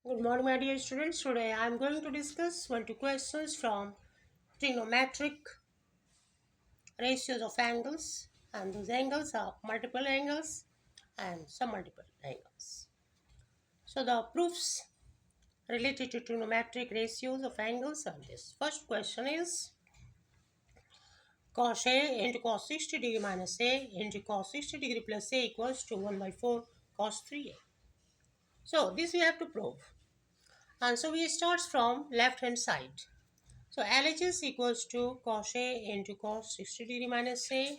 Good morning, my dear students. Today I am going to discuss 20 questions from trigonometric ratios of angles, and those angles are multiple angles and submultiple angles. So the proofs related to trigonometric ratios of angles are this. First question is cos A into cos 60 degree minus A into cos 60 degree plus A equals to 1 by 4 cos 3A. So this we have to prove. And so we start from left hand side. So LHS equals to cos A into cos 60 degree minus A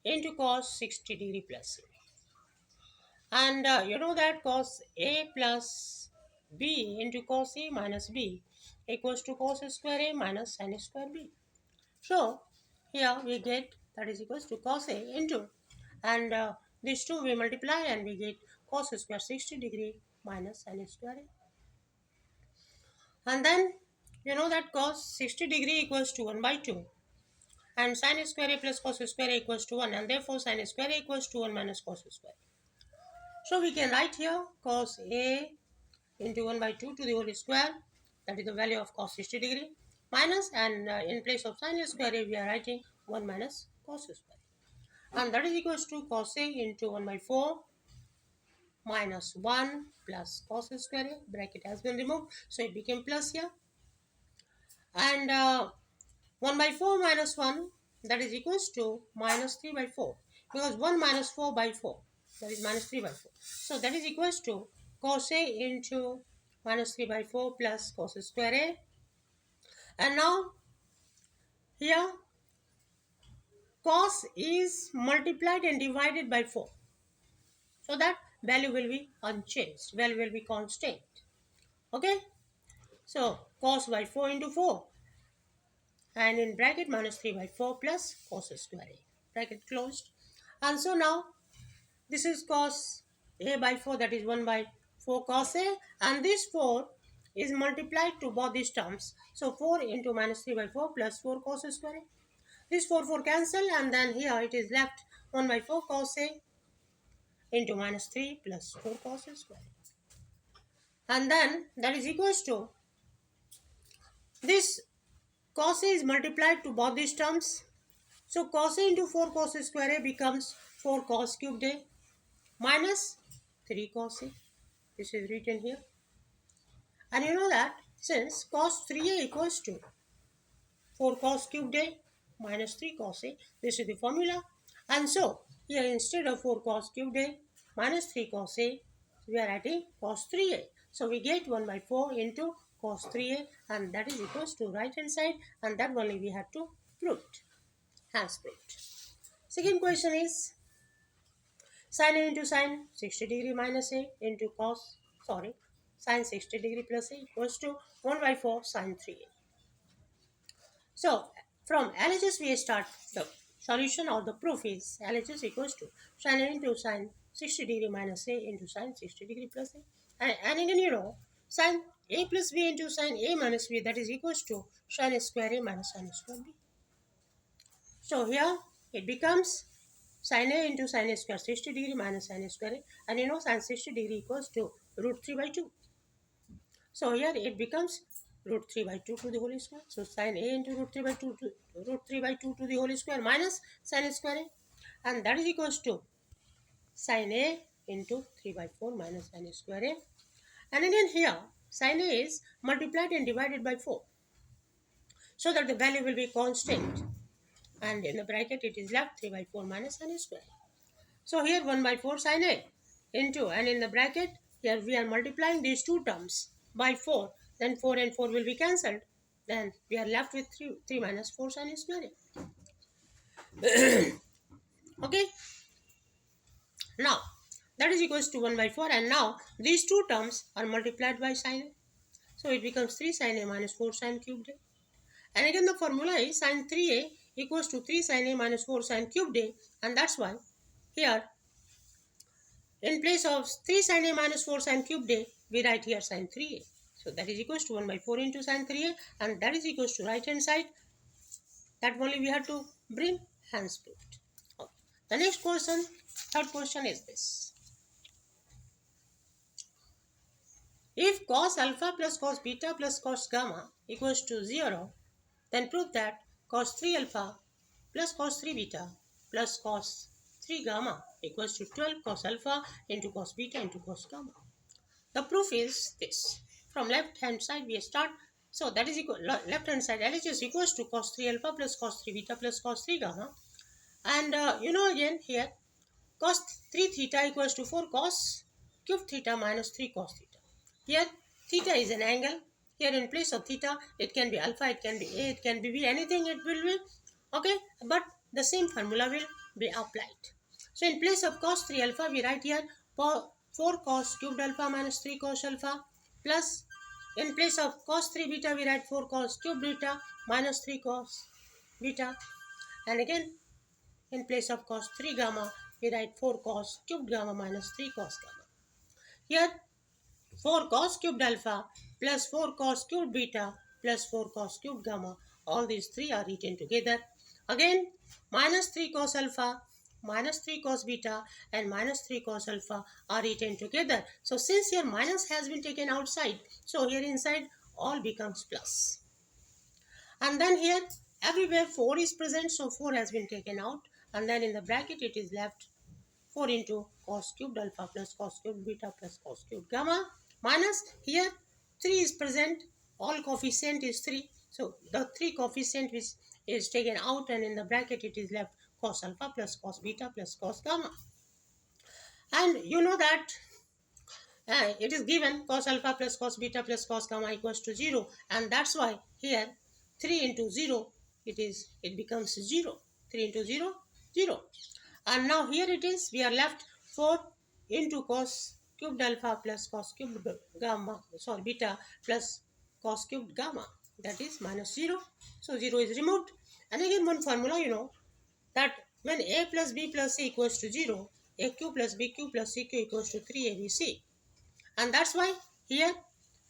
into cos 60 degree plus A. And you know that cos A plus B into cos A minus B equals to cos square A minus sin square B. So here we get that is equals to cos A into, and these two we multiply and we get cos square 60 degree minus sin square A. And then you know that cos 60 degree equals to 1 by 2. And sin square A plus cos square A equals to 1, and therefore sin square A equals to 1 minus cos square. So we can write here cos A into 1 by 2 to the whole square, that is the value of cos 60 degree, minus, and in place of sin square A we are writing 1 minus cos square. And that is equals to cos A into 1 by 4 minus 1 plus cos square A, bracket has been removed, so it became plus here. And 1 by 4 minus 1, that is equals to minus 3 by 4, because 1 minus 4 by 4, that is minus 3 by 4. So that is equals to cos A into minus 3 by 4 plus cos square A. And now here cos is multiplied and divided by 4. So that value will be unchanged, value will be constant. Okay, so cos by 4 into 4, and in bracket minus 3 by 4 plus cos square A, bracket closed. And so now this is cos A by 4, that is 1 by 4 cos A, and this 4 is multiplied to both these terms. So 4 into minus 3 by 4 plus 4 cos square A. This 4 cancel, and then here it is left 1 by 4 cos A into minus 3 plus 4 cos square A. And then that is equals to this cos A is multiplied to both these terms. So cos A into 4 cos square A becomes 4 cos cubed A minus 3 cos A. This is written here. And you know that since cos 3A equals to 4 cos cubed A minus 3 cos A, this is the formula. And so here instead of 4 cos cubed A minus 3 cos A, we are writing cos 3A. So we get 1 by 4 into cos 3A, and that is equals to right hand side, and that only we have to prove it. Hence proved. Second question is sin A into sin 60 degree minus A into sin 60 degree plus A equals to 1 by 4 sin 3A. So from LHS we start the solution, or the proof is LHS equals to sin A into sin 60 degree minus A into sin 60 degree plus A. And again you know sin A plus B into sin A minus B, that is equals to sin square A minus sin square B. So here it becomes sin A into sin square 60 degree minus sin square A, and you know sin 60 degree equals to root 3 by 2. So here it becomes root 3 by 2 to the whole square. So sin A into root 3 by 2 to root 3 by 2 to the whole square minus sin square A, and that is equals to sin A into 3 by 4 minus sin square A. And again here sin A is multiplied and divided by 4, so that the value will be constant, and in the bracket it is left 3 by 4 minus sin square. So here 1 by 4 sin A into, and in the bracket here we are multiplying these two terms by 4, then 4 and 4 will be cancelled, then we are left with 3 minus 4 sin square A. Okay, now that is equals to 1 by 4, and now these two terms are multiplied by sin A, so it becomes 3 sin A minus 4 sin cubed A. And again the formula is sin 3A equals to 3 sin A minus 4 sin cubed A, and that's why here in place of 3 sin A minus 4 sin cubed A, we write here sin 3A. So that is equals to 1 by 4 into sin 3A, and that is equals to right hand side. That only we have to bring, hence proved. Okay. The next question, third question is this. If cos alpha plus cos beta plus cos gamma equals to 0, then prove that cos 3 alpha plus cos 3 beta plus cos 3 gamma equals to 12 cos alpha into cos beta into cos gamma. The proof is this. From left hand side we start. So that is equal, left hand side LHS equals to cos 3 alpha plus cos 3 beta plus cos 3 gamma. And again here cos 3 theta equals to 4 cos cube theta minus 3 cos theta. Here theta is an angle. Here in place of theta it can be alpha, it can be A, it can be B, anything it will be. Okay, but the same formula will be applied. So in place of cos 3 alpha we write here 4 cos cubed alpha minus 3 cos alpha, plus in place of cos 3 beta we write 4 cos cubed beta minus 3 cos beta, and again in place of cos 3 gamma, we write 4 cos cubed gamma minus 3 cos gamma. Here, 4 cos cubed alpha plus 4 cos cubed beta plus 4 cos cubed gamma. All these three are written together. Again, minus 3 cos alpha, minus 3 cos beta and minus 3 cos alpha are written together. So since here minus has been taken outside, so here inside all becomes plus. And then here everywhere 4 is present, so 4 has been taken out, and then in the bracket it is left 4 into cos cubed alpha plus cos cubed beta plus cos cubed gamma, minus here 3 is present, all coefficient is 3, so the 3 coefficient which is taken out, and in the bracket it is left cos alpha plus cos beta plus cos gamma. And you know that it is given cos alpha plus cos beta plus cos gamma equals to 0, and that's why here 3 into 0 it becomes 0. 3 into 0 0. And now here it is, we are left 4 into cos cubed alpha plus cos cubed gamma, sorry, beta plus cos cubed gamma, that is minus 0. So 0 is removed. And again one formula you know that when a plus b plus c equals to 0, aq plus bq plus cq equals to 3abc. And that's why here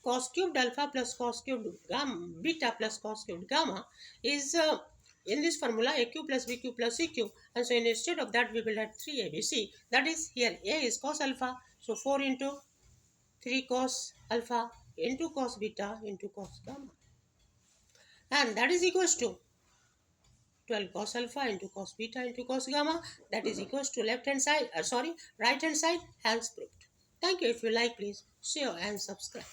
cos cubed alpha plus cos cubed gamma beta plus cos cubed gamma is in this formula aq plus bq plus cq, and so instead of that we will add 3abc. That is, here a is cos alpha, so 4 into 3 cos alpha into cos beta into cos gamma, and that is equals to 12 cos alpha into cos beta into cos gamma, that is equals to left hand side, right hand side, hence proved. Thank you. If you like, please share and subscribe.